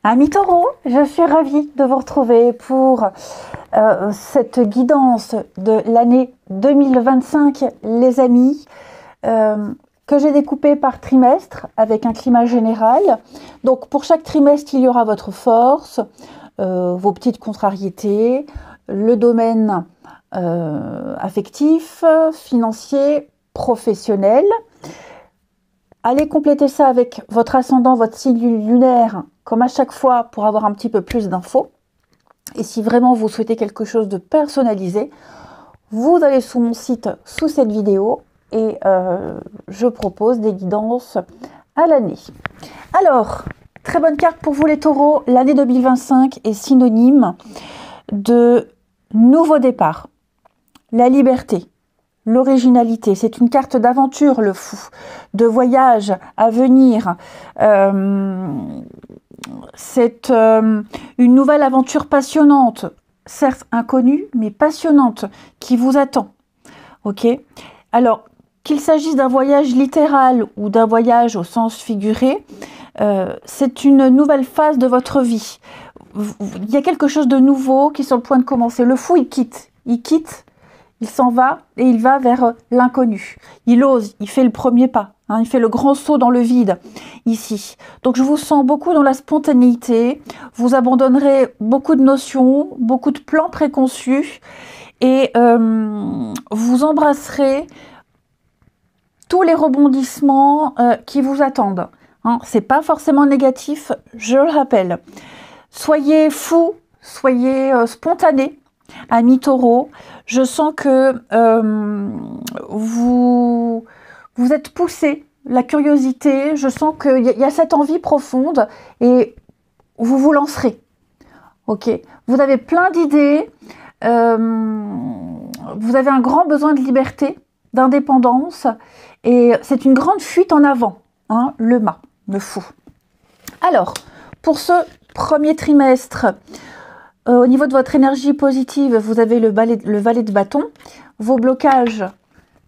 Amis taureaux, je suis ravie de vous retrouver pour cette guidance de l'année 2025, les amis, que j'ai découpée par trimestre avec un climat général. Donc pour chaque trimestre, il y aura votre force, vos petites contrariétés, le domaine affectif, financier, professionnel. Allez compléter ça avec votre ascendant, votre signe lunaire, comme à chaque fois, pour avoir un petit peu plus d'infos. Et si vraiment vous souhaitez quelque chose de personnalisé, vous allez sous mon site, sous cette vidéo, et je propose des guidances à l'année. Alors, très bonne carte pour vous les taureaux. L'année 2025 est synonyme de nouveau départ, la liberté, l'originalité. C'est une carte d'aventure, le fou, de voyage à venir. C'est une nouvelle aventure passionnante, certes inconnue, mais passionnante, qui vous attend. Ok? Alors, qu'il s'agisse d'un voyage littéral ou d'un voyage au sens figuré, c'est une nouvelle phase de votre vie. Il y a quelque chose de nouveau qui est sur le point de commencer. Le fou, il quitte, il s'en va et il va vers l'inconnu. Il ose, il fait le premier pas, hein, il fait le grand saut dans le vide ici. Donc je vous sens beaucoup dans la spontanéité, vous abandonnerez beaucoup de notions, beaucoup de plans préconçus et vous embrasserez tous les rebondissements qui vous attendent. Hein, c'est pas forcément négatif, je le rappelle. Soyez fous, soyez spontanés. Amis taureaux, je sens que vous êtes poussés, la curiosité, je sens qu'il y a cette envie profonde et vous vous lancerez. Ok, vous avez plein d'idées, vous avez un grand besoin de liberté, d'indépendance et c'est une grande fuite en avant, hein, le mât, le fou. Alors, pour ce premier trimestre, au niveau de votre énergie positive, vous avez le valet de bâton, vos blocages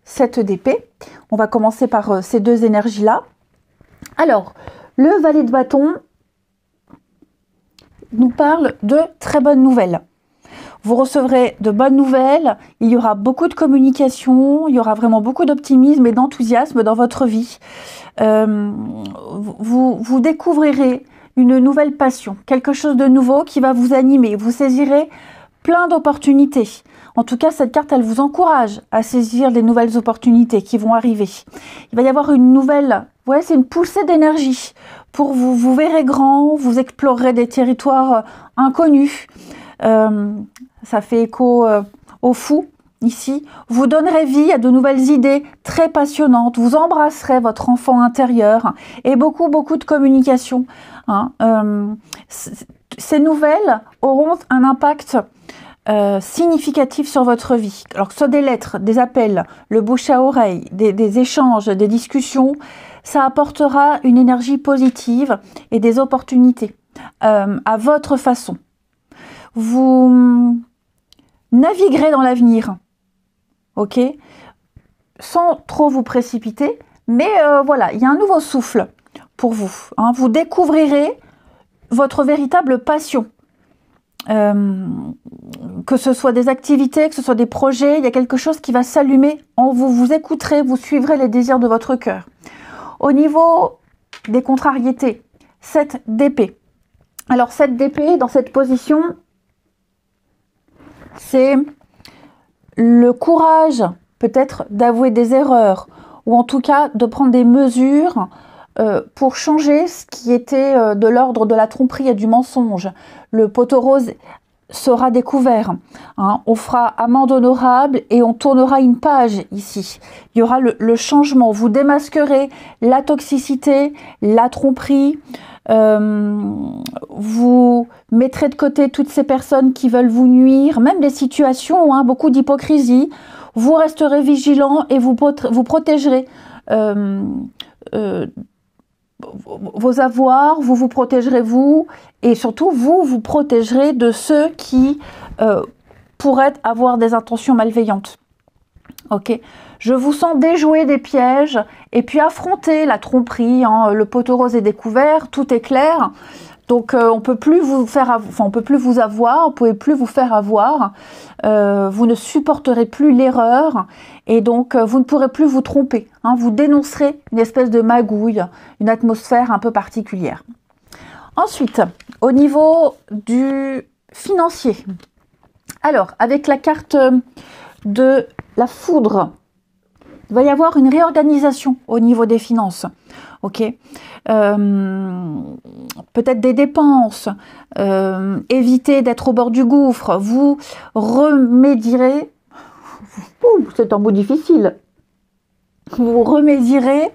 7 d'épée. On va commencer par ces deux énergies-là. Alors, le valet de bâton nous parle de très bonnes nouvelles. Vous recevrez de bonnes nouvelles, il y aura beaucoup de communication, il y aura vraiment beaucoup d'optimisme et d'enthousiasme dans votre vie. Vous découvrirez une nouvelle passion, quelque chose de nouveau qui va vous animer. Vous saisirez plein d'opportunités. En tout cas, cette carte, elle vous encourage à saisir les nouvelles opportunités qui vont arriver. Il va y avoir une nouvelle, ouais, c'est une poussée d'énergie pour vous. Vous verrez grand, vous explorerez des territoires inconnus. Ça fait écho au fou. Ici, vous donnerez vie à de nouvelles idées très passionnantes, vous embrasserez votre enfant intérieur et beaucoup de communication. Hein. Ces nouvelles auront un impact significatif sur votre vie. Alors que ce soit des lettres, des appels, le bouche à oreille, des échanges, des discussions, ça apportera une énergie positive et des opportunités à votre façon. Vous naviguerez dans l'avenir. Ok, sans trop vous précipiter, mais voilà, il y a un nouveau souffle pour vous. Hein. Vous découvrirez votre véritable passion. Que ce soit des activités, que ce soit des projets, il y a quelque chose qui va s'allumer en vous. Vous écouterez, vous suivrez les désirs de votre cœur. Au niveau des contrariétés, 7 d'épée. Alors 7 d'épée, dans cette position, c'est le courage peut-être d'avouer des erreurs ou en tout cas de prendre des mesures pour changer ce qui était de l'ordre de la tromperie et du mensonge. Le poteau rose sera découvert. Hein. On fera amende honorable et on tournera une page ici. Il y aura le changement. Vous démasquerez la toxicité, la tromperie. Vous mettrez de côté toutes ces personnes qui veulent vous nuire, même des situations, hein, beaucoup d'hypocrisie. Vous resterez vigilant et vous protégerez vos avoirs, vous vous protégerez vous et surtout vous protégerez de ceux qui pourraient avoir des intentions malveillantes. Ok, je vous sens déjouer des pièges et puis affronter la tromperie. Hein, le poteau rose est découvert, tout est clair. Donc on peut plus vous faire, enfin on peut plus vous avoir, on pouvez plus vous faire avoir. Vous ne supporterez plus l'erreur et donc vous ne pourrez plus vous tromper. Hein, vous dénoncerez une espèce de magouille, une atmosphère un peu particulière. Ensuite, au niveau du financier. Alors, avec la carte de la foudre, il va y avoir une réorganisation au niveau des finances. Ok, peut-être des dépenses, éviter d'être au bord du gouffre, vous remédierez, c'est un mot difficile, vous remédierez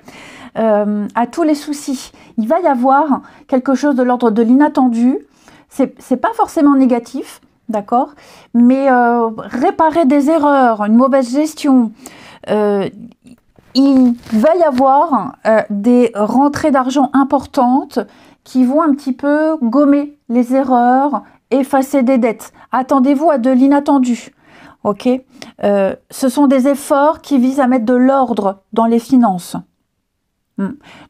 à tous les soucis. Il va y avoir quelque chose de l'ordre de l'inattendu, c'est pas forcément négatif, d'accord, mais réparer des erreurs, une mauvaise gestion, il va y avoir des rentrées d'argent importantes qui vont un petit peu gommer les erreurs, effacer des dettes. Attendez-vous à de l'inattendu. Ok, ce sont des efforts qui visent à mettre de l'ordre dans les finances.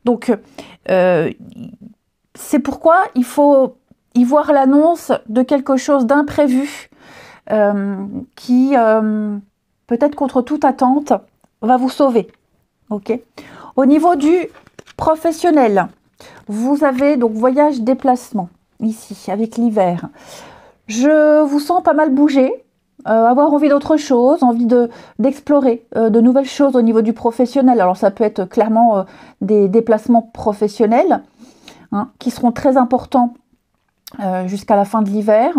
Donc, c'est pourquoi il faut y voir l'annonce de quelque chose d'imprévu qui, peut-être contre toute attente, va vous sauver. Ok. Au niveau du professionnel, vous avez donc voyage déplacement ici avec l'hiver. Je vous sens pas mal bouger, avoir envie d'autre chose, envie d'explorer de nouvelles choses au niveau du professionnel. Alors ça peut être clairement des déplacements professionnels hein, qui seront très importants jusqu'à la fin de l'hiver.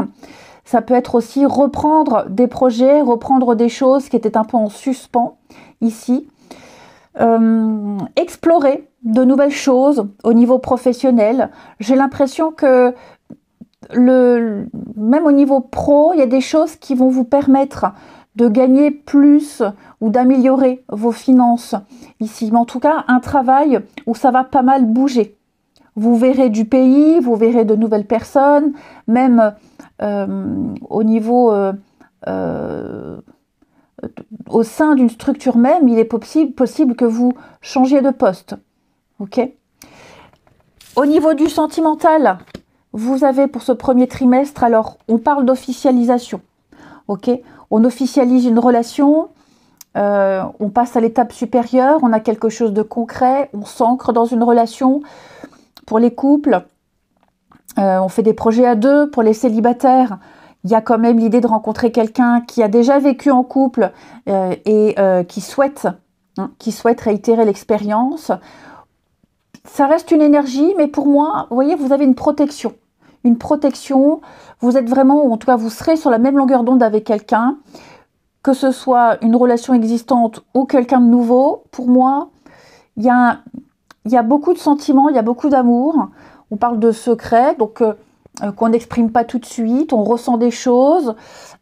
Ça peut être aussi reprendre des projets, reprendre des choses qui étaient un peu en suspens ici. Explorer de nouvelles choses au niveau professionnel. J'ai l'impression que même au niveau pro, il y a des choses qui vont vous permettre de gagner plus ou d'améliorer vos finances ici. Mais en tout cas, un travail où ça va pas mal bouger. Vous verrez du pays, vous verrez de nouvelles personnes, même au niveau au sein d'une structure même, il est possible que vous changiez de poste. Ok. Au niveau du sentimental, vous avez pour ce premier trimestre, alors on parle d'officialisation. Ok. On officialise une relation, on passe à l'étape supérieure, on a quelque chose de concret, on s'ancre dans une relation. Pour les couples, on fait des projets à deux. Pour les célibataires, il y a quand même l'idée de rencontrer quelqu'un qui a déjà vécu en couple et qui souhaite réitérer l'expérience. Ça reste une énergie, mais pour moi, vous voyez, vous avez une protection. Une protection, vous êtes vraiment, ou en tout cas, vous serez sur la même longueur d'onde avec quelqu'un, que ce soit une relation existante ou quelqu'un de nouveau. Pour moi, il y a beaucoup de sentiments, il y a beaucoup d'amour. On parle de secrets, donc qu'on n'exprime pas tout de suite, on ressent des choses,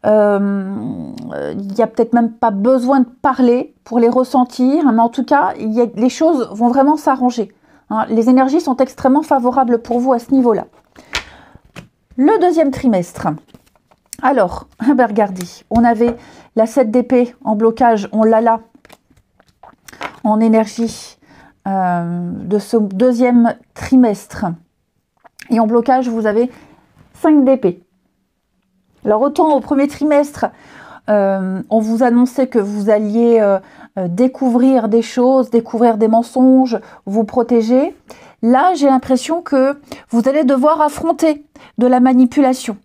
il n'y a peut-être même pas besoin de parler pour les ressentir, mais en tout cas, les choses vont vraiment s'arranger. Hein. Les énergies sont extrêmement favorables pour vous à ce niveau-là. Le deuxième trimestre. Alors, regardez, on avait la 7 d'épée en blocage, on l'a là, en énergie de ce deuxième trimestre. Et en blocage, vous avez 5 d'épée. Alors autant au premier trimestre, on vous annonçait que vous alliez découvrir des choses, découvrir des mensonges, vous protéger. Là, j'ai l'impression que vous allez devoir affronter de la manipulation.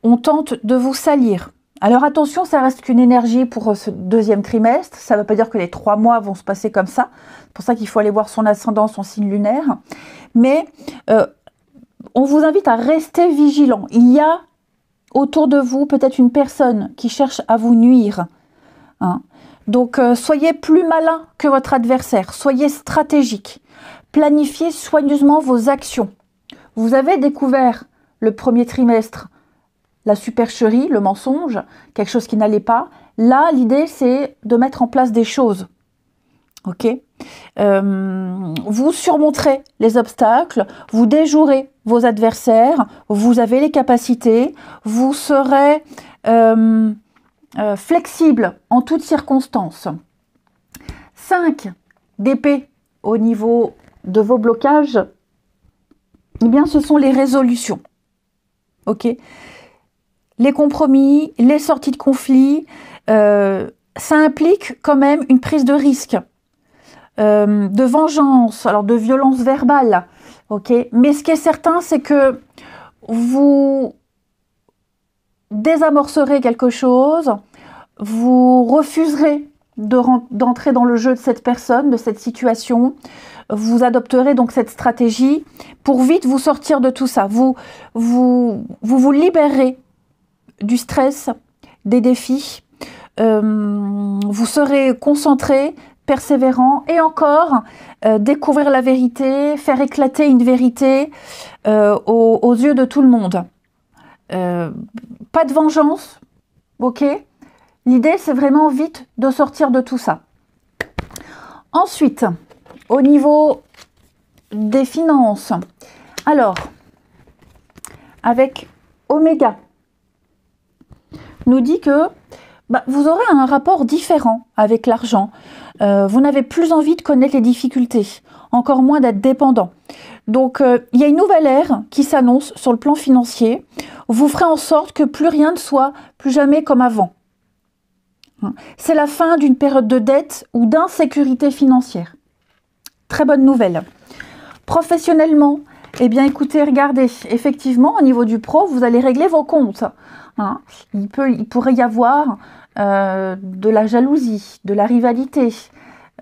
On tente de vous salir. Alors attention, ça reste qu'une énergie pour ce deuxième trimestre. Ça ne veut pas dire que les 3 mois vont se passer comme ça. C'est pour ça qu'il faut aller voir son ascendant, son signe lunaire. Mais on vous invite à rester vigilant. Il y a autour de vous peut-être une personne qui cherche à vous nuire. Hein. Donc soyez plus malin que votre adversaire. Soyez stratégique. Planifiez soigneusement vos actions. Vous avez découvert le premier trimestre la supercherie, le mensonge, quelque chose qui n'allait pas. Là, l'idée, c'est de mettre en place des choses. Ok. Vous surmonterez les obstacles, vous déjouerez vos adversaires, vous avez les capacités, vous serez flexible en toutes circonstances. 5 d'épée au niveau de vos blocages. eh bien, ce sont les résolutions. Ok? Les compromis, les sorties de conflit, ça implique quand même une prise de risque, de vengeance, alors de violence verbale. Ok? Mais ce qui est certain, c'est que vous désamorcerez quelque chose, vous refuserez d'entrer dans le jeu de cette personne, de cette situation. Vous adopterez donc cette stratégie pour vite vous sortir de tout ça. Vous libérez du stress, des défis. Vous serez concentré, persévérant et encore découvrir la vérité, faire éclater une vérité aux yeux de tout le monde. Pas de vengeance, ok? L'idée, c'est vraiment vite de sortir de tout ça. Ensuite, au niveau des finances, alors, avec Oméga, nous dit que vous aurez un rapport différent avec l'argent. Vous n'avez plus envie de connaître les difficultés, encore moins d'être dépendant. Donc, il y a une nouvelle ère qui s'annonce sur le plan financier. Vous ferez en sorte que plus rien ne soit plus jamais comme avant. C'est la fin d'une période de dette ou d'insécurité financière. Très bonne nouvelle. Professionnellement, eh bien écoutez, regardez, effectivement, au niveau du pro, vous allez régler vos comptes. Il pourrait y avoir de la jalousie, de la rivalité.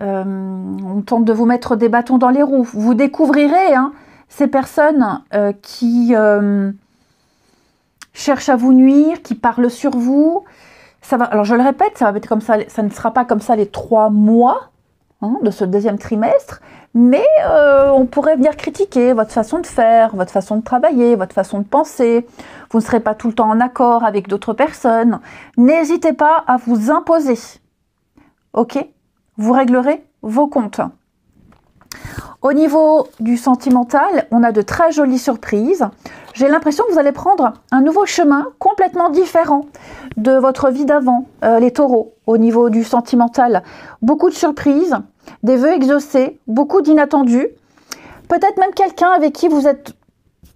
On tente de vous mettre des bâtons dans les roues. Vous découvrirez ces personnes qui cherchent à vous nuire, qui parlent sur vous. Ça va, alors je le répète, ça va être comme ça, ça ne sera pas comme ça les 3 mois de ce deuxième trimestre, mais on pourrait venir critiquer votre façon de faire, votre façon de travailler, votre façon de penser. Vous ne serez pas tout le temps en accord avec d'autres personnes. N'hésitez pas à vous imposer. Ok? Vous réglerez vos comptes. Au niveau du sentimental, on a de très jolies surprises. J'ai l'impression que vous allez prendre un nouveau chemin complètement différent de votre vie d'avant, les taureaux, au niveau du sentimental. Beaucoup de surprises, des vœux exaucés, beaucoup d'inattendus. Peut-être même quelqu'un avec qui vous êtes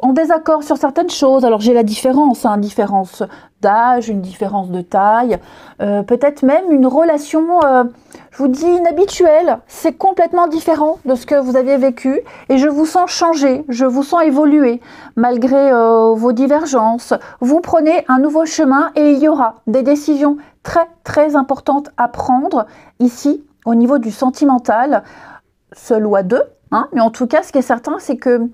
en désaccord sur certaines choses. Alors j'ai la différence, différence d'âge, une différence de taille, peut-être même une relation, je vous dis, inhabituelle. C'est complètement différent de ce que vous aviez vécu et je vous sens changer, je vous sens évoluer malgré vos divergences. Vous prenez un nouveau chemin et il y aura des décisions très très importantes à prendre ici au niveau du sentimental, seul ou à deux. Mais en tout cas, ce qui est certain, c'est que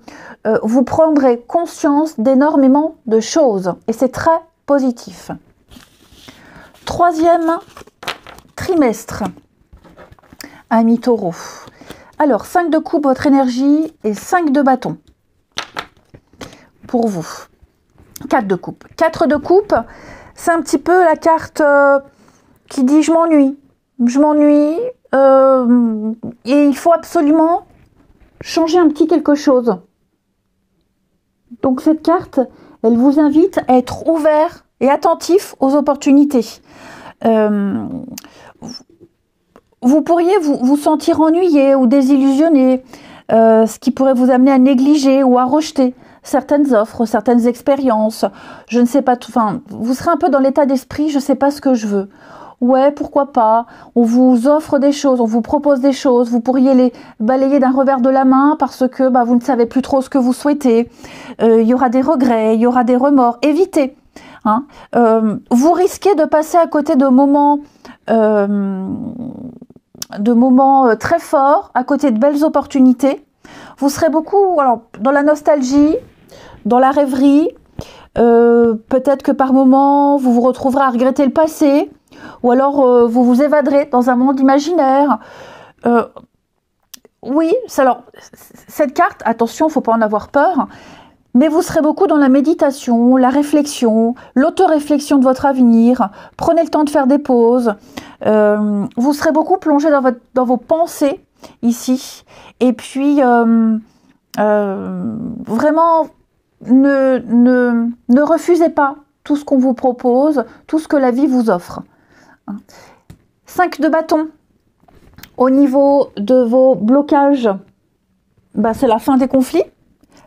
vous prendrez conscience d'énormément de choses et c'est très positif. Troisième trimestre, amis taureaux. Alors, 5 de coupe, votre énergie, et 5 de bâton pour vous. 4 de coupe. 4 de coupe, c'est un petit peu la carte qui dit « je m'ennuie ». Je m'ennuie et il faut absolument changer un petit quelque chose. Donc cette carte, elle vous invite à être ouvert et attentif aux opportunités. Vous pourriez vous sentir ennuyé ou désillusionné, ce qui pourrait vous amener à négliger ou à rejeter certaines offres, certaines expériences. Je ne sais pas, vous serez un peu dans l'état d'esprit, je ne sais pas ce que je veux. Ouais, pourquoi pas, on vous offre des choses, on vous propose des choses, vous pourriez les balayer d'un revers de la main parce que vous ne savez plus trop ce que vous souhaitez, il y aura des regrets, il y aura des remords, évitez. Vous risquez de passer à côté de moments très forts, à côté de belles opportunités. Vous serez beaucoup dans la nostalgie, dans la rêverie, peut-être que par moments vous vous retrouverez à regretter le passé, ou alors vous vous évaderez dans un monde imaginaire. Oui, cette carte, attention, il ne faut pas en avoir peur, mais vous serez beaucoup dans la méditation, la réflexion, l'autoréflexion de votre avenir. Prenez le temps de faire des pauses. Vous serez beaucoup plongé dans vos pensées ici. Et puis, vraiment, ne refusez pas tout ce qu'on vous propose, tout ce que la vie vous offre. 5 de bâton. Au niveau de vos blocages, c'est la fin des conflits,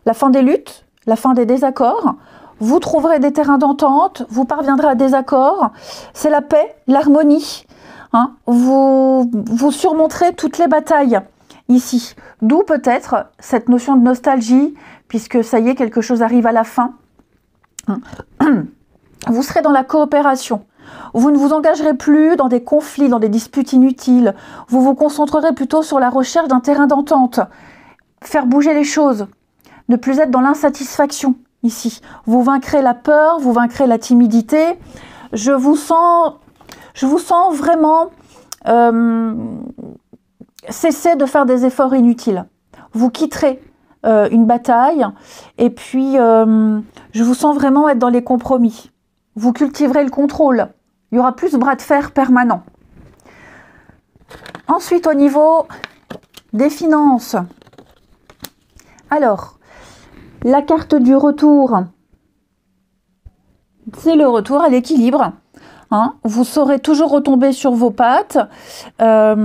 la fin des luttes, la fin des désaccords. Vous trouverez des terrains d'entente, vous parviendrez à des accords. C'est la paix, l'harmonie. Hein. Vous surmonterez toutes les batailles ici. D'où peut-être cette notion de nostalgie, puisque ça y est, quelque chose arrive à la fin. Vous serez dans la coopération. Vous ne vous engagerez plus dans des conflits, dans des disputes inutiles. Vous vous concentrerez plutôt sur la recherche d'un terrain d'entente. Faire bouger les choses. Ne plus être dans l'insatisfaction ici. Vous vaincrez la peur, vous vaincrez la timidité. Je vous sens vraiment cesser de faire des efforts inutiles. Vous quitterez une bataille et puis je vous sens vraiment être dans les compromis. Vous cultiverez le contrôle. Il y aura plus de bras de fer permanent. Ensuite, au niveau des finances. Alors, la carte du retour, c'est le retour à l'équilibre. Hein, vous saurez toujours retomber sur vos pattes. Vous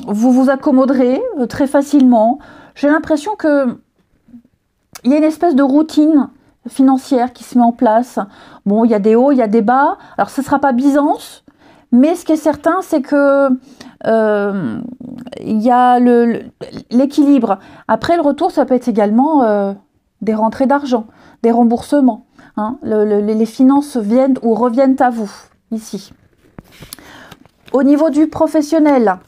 vous accommoderez très facilement. J'ai l'impression que il y a une espèce de routine financière qui se met en place. Bon, il y a des hauts, il y a des bas. Alors, ce ne sera pas Byzance, mais ce qui est certain, c'est que il y a l'équilibre. Après, le retour, ça peut être également des rentrées d'argent, des remboursements. Hein. Les finances viennent ou reviennent à vous, ici. Au niveau du professionnel,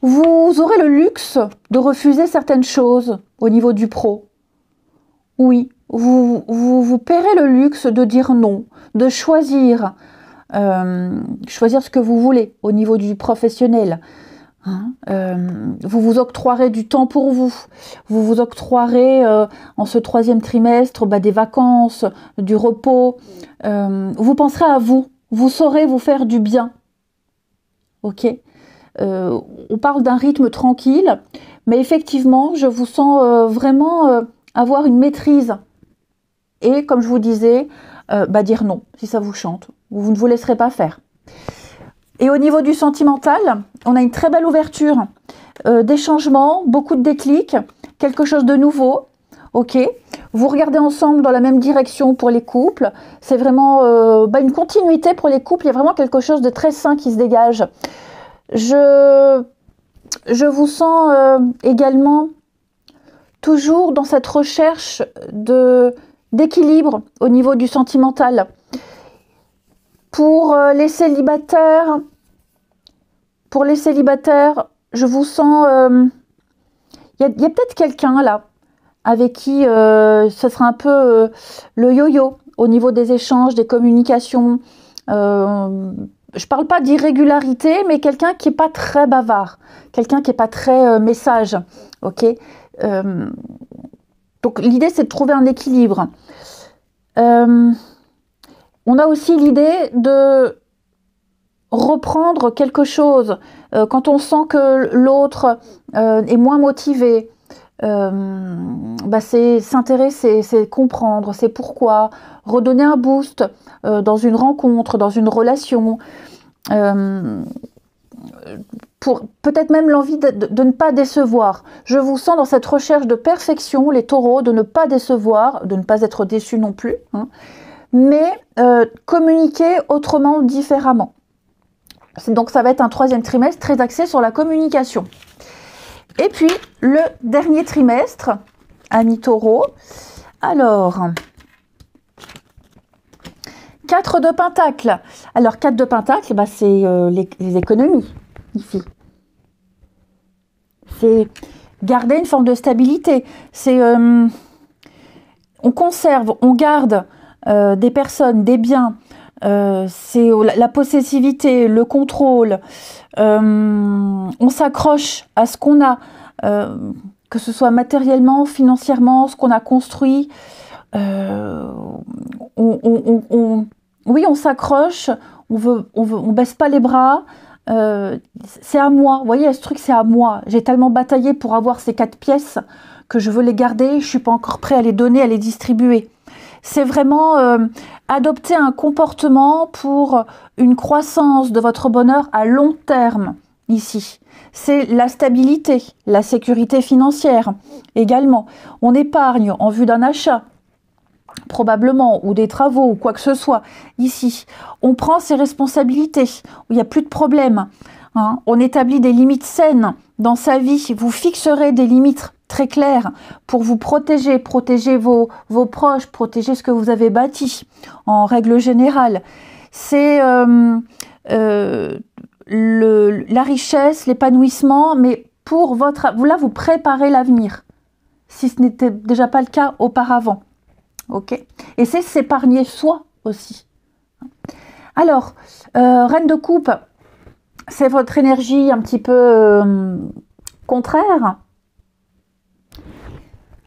vous aurez le luxe de refuser certaines choses au niveau du pro. Oui, vous paierez le luxe de dire non, de choisir ce que vous voulez au niveau du professionnel. Hein, vous vous octroierez du temps pour vous. Vous vous octroierez en ce 3e trimestre des vacances, du repos. Vous penserez à vous. Vous saurez vous faire du bien. Ok. On parle d'un rythme tranquille, mais effectivement, je vous sens vraiment avoir une maîtrise. Et comme je vous disais, dire non si ça vous chante. Vous ne vous laisserez pas faire. Et au niveau du sentimental, on a une très belle ouverture, des changements, beaucoup de déclics, quelque chose de nouveau. Ok, vous regardez ensemble dans la même direction pour les couples. C'est vraiment une continuité pour les couples. Il y a vraiment quelque chose de très sain qui se dégage. Je vous sens également toujours dans cette recherche d'équilibre au niveau du sentimental. Pour les célibataires, je vous sens... Il y a peut-être quelqu'un là avec qui ce sera un peu le yo-yo au niveau des échanges, des communications. Je parle pas d'irrégularité, mais quelqu'un qui est pas très bavard, quelqu'un qui est pas très message, ok. Donc l'idée c'est de trouver un équilibre. On a aussi l'idée de reprendre quelque chose quand on sent que l'autre est moins motivé. C'est s'intéresser, c'est comprendre, c'est pourquoi, redonner un boost dans une rencontre, dans une relation, pour peut-être même l'envie de ne pas décevoir. Je vous sens dans cette recherche de perfection, les taureaux, de ne pas décevoir, de ne pas être déçus non plus, hein, mais communiquer autrement, différemment. Donc ça va être un 3e trimestre très axé sur la communication. Et puis, le dernier trimestre, amis taureaux. Alors, 4 de Pentacle. Alors, 4 de Pentacle, c'est les économies, ici. C'est garder une forme de stabilité. C'est, on conserve, on garde des personnes, des biens. C'est la possessivité, le contrôle. On s'accroche à ce qu'on a, que ce soit matériellement, financièrement, ce qu'on a construit. Oui, on s'accroche, on baisse pas les bras. C'est à moi. Vous voyez, ce truc, c'est à moi. J'ai tellement bataillé pour avoir ces 4 pièces que je veux les garder. Je suis pas encore prêt à les donner, à les distribuer. C'est vraiment adopter un comportement pour une croissance de votre bonheur à long terme, ici. C'est la stabilité, la sécurité financière également. On épargne en vue d'un achat, probablement, ou des travaux, ou quoi que ce soit, ici. On prend ses responsabilités, il n'y a plus de problème. Hein. On établit des limites saines dans sa vie. Vous fixerez des limites très claires pour vous protéger, protéger vos proches, protéger ce que vous avez bâti, en règle générale. C'est la richesse, l'épanouissement, mais pour là, vous préparez l'avenir, si ce n'était déjà pas le cas auparavant. Ok. Et c'est s'épargner soi aussi. Alors, Reine de coupe, c'est votre énergie un petit peu contraire.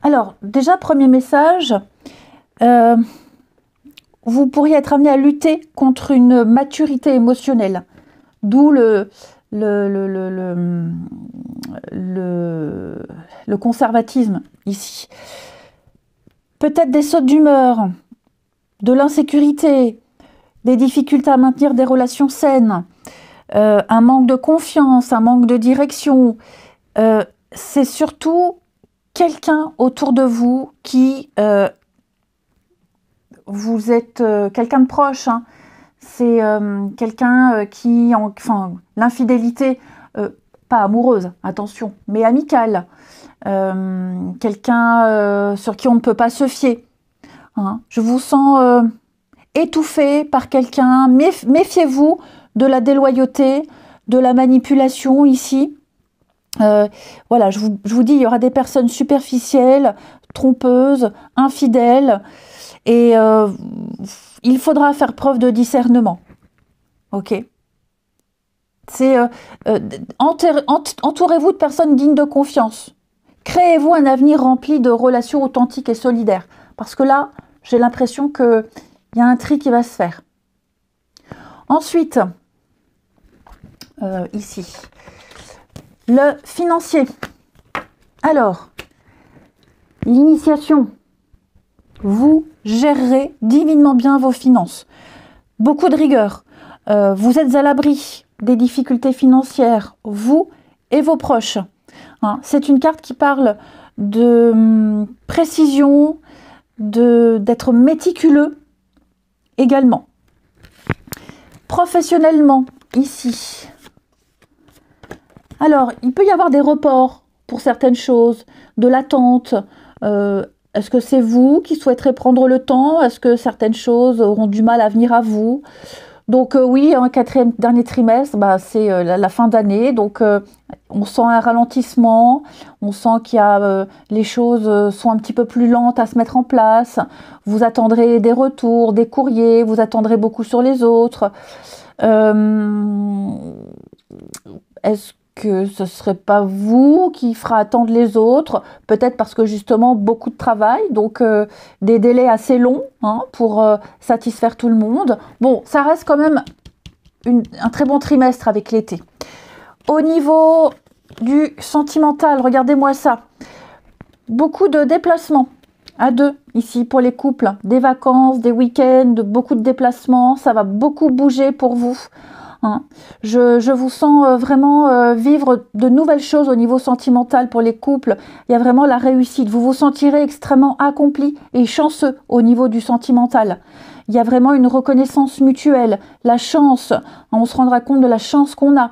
Alors, déjà, premier message, vous pourriez être amené à lutter contre une maturité émotionnelle, d'où le conservatisme ici. Peut-être des sautes d'humeur, de l'insécurité, des difficultés à maintenir des relations saines, un manque de confiance, un manque de direction. C'est surtout quelqu'un autour de vous qui... vous êtes quelqu'un de proche, hein. C'est quelqu'un qui... Enfin, l'infidélité, pas amoureuse, attention, mais amicale. Quelqu'un sur qui on ne peut pas se fier. Hein. Je vous sens étouffé par quelqu'un. Méfiez-vous de la déloyauté, de la manipulation ici. Voilà, je vous dis, il y aura des personnes superficielles, trompeuses, infidèles, et il faudra faire preuve de discernement. Ok ? C'est entourez-vous de personnes dignes de confiance. Créez-vous un avenir rempli de relations authentiques et solidaires. Parce que là, j'ai l'impression qu'il y a un tri qui va se faire. Ensuite, ici, le financier. Alors, l'initiation. Vous gérerez divinement bien vos finances. Beaucoup de rigueur. Vous êtes à l'abri des difficultés financières, vous et vos proches. Hein, c'est une carte qui parle de précision, d'être méticuleux également. Professionnellement, ici. Alors, il peut y avoir des reports pour certaines choses, de l'attente. Est-ce que c'est vous qui souhaiterez prendre le temps? Est-ce que certaines choses auront du mal à venir à vous? Donc oui, un quatrième dernier trimestre, c'est la fin d'année, donc on sent un ralentissement, on sent qu'il y a les choses sont un petit peu plus lentes à se mettre en place. Vous attendrez des retours, des courriers, vous attendrez beaucoup sur les autres. Est-ce que ce serait pas vous qui fera attendre les autres, peut-être parce que justement beaucoup de travail, donc des délais assez longs pour satisfaire tout le monde. Bon, ça reste quand même un très bon trimestre avec l'été. Au niveau du sentimental, regardez-moi ça. Beaucoup de déplacements à deux ici pour les couples, des vacances, des week-ends, beaucoup de déplacements, ça va beaucoup bouger pour vous. Je vous sens vraiment vivre de nouvelles choses au niveau sentimental pour les couples. Il y a vraiment la réussite. Vous vous sentirez extrêmement accompli et chanceux au niveau du sentimental. Il y a vraiment une reconnaissance mutuelle, la chance. On se rendra compte de la chance qu'on a.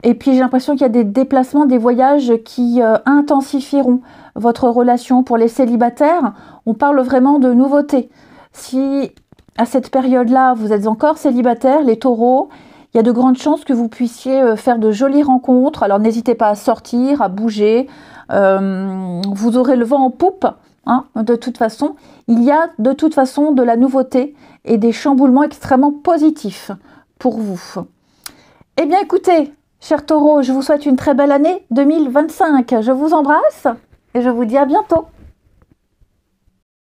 Et puis j'ai l'impression qu'il y a des déplacements, des voyages qui intensifieront votre relation. Pour les célibataires, on parle vraiment de nouveautés. Si à cette période-là, vous êtes encore célibataire, les taureaux, il y a de grandes chances que vous puissiez faire de jolies rencontres. Alors n'hésitez pas à sortir, à bouger. Vous aurez le vent en poupe. De toute façon, il y a de toute façon de la nouveauté et des chamboulements extrêmement positifs pour vous. Eh bien écoutez, chers taureaux, je vous souhaite une très belle année 2025. Je vous embrasse et je vous dis à bientôt.